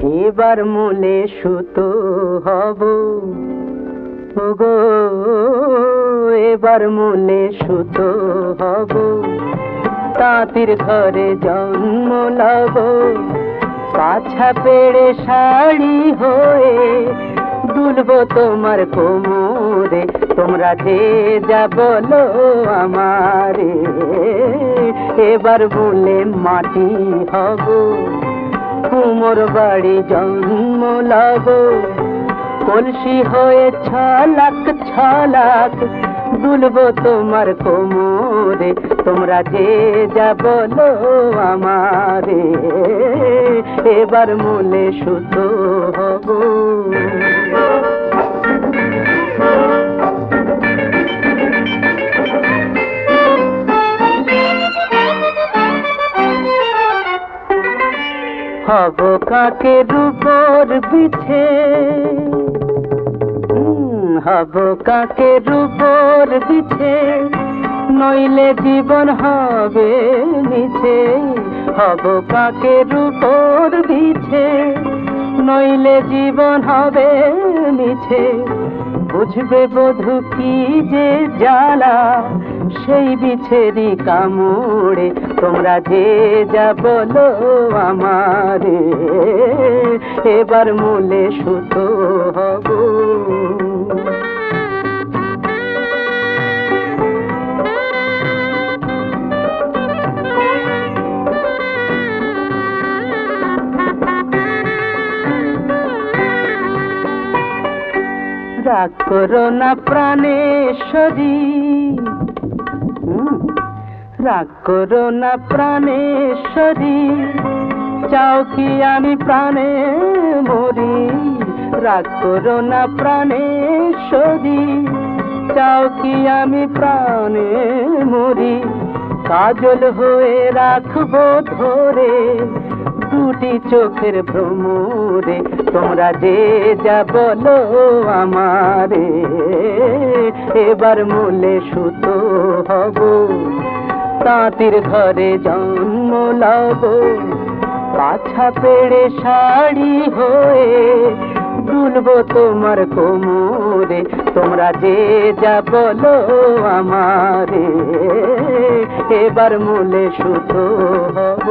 এবার মূলে সুতো হব ওগো, এবার মূলে সুতো হব, তাঁতির ঘরে জন্ম লব, পাছা পেড়ে শাড়ি হয়ে দুলবো তোমার কোমরে। তোমরা যে যা বলো আমারে, এবার বলে মাটি হব, কুমোর বাড়ি জন্ম লব, কলসি হয়ে ছলাক দুলবো তোমার কোমরে। তোমরা যে যা বলো আমারে, এবার মূলে সুতো হব। হব কাকের উপর বিছে, হব কাকের উপর বিছে, নইলে জীবন হবে মিছে। হব কাকের উপর বিছে, নইলে জীবন হবে মিছে। বুঝবে বধূ কি যে জ্বালা সেই বিছেরি কামড়ে। তোমরা যে যা বলো আমারে, এবার মূলে সুতো হব। রাগ করো না প্রাণেশ্বরী, রাগ করো না প্রাণেশ্বরী, চাও কি আমি প্রাণে মরি। রাগ করো না প্রাণেশ্বরী, চাও কি আমি প্রাণে মরি। কাজল হয়ে রাখবো ধরে দুটি চোখের ভ্রমরে। তোমরা যে যা বলো আমারে, এবার মূলে সুতো হব, তাঁতির ঘরে জন্ম লব, পাছা পেড়ে শাড়ি হয়ে দুলবো তোমার কোমরে। তোমরা যে যা বলো আমারে, এবার মূলে সুতো হব।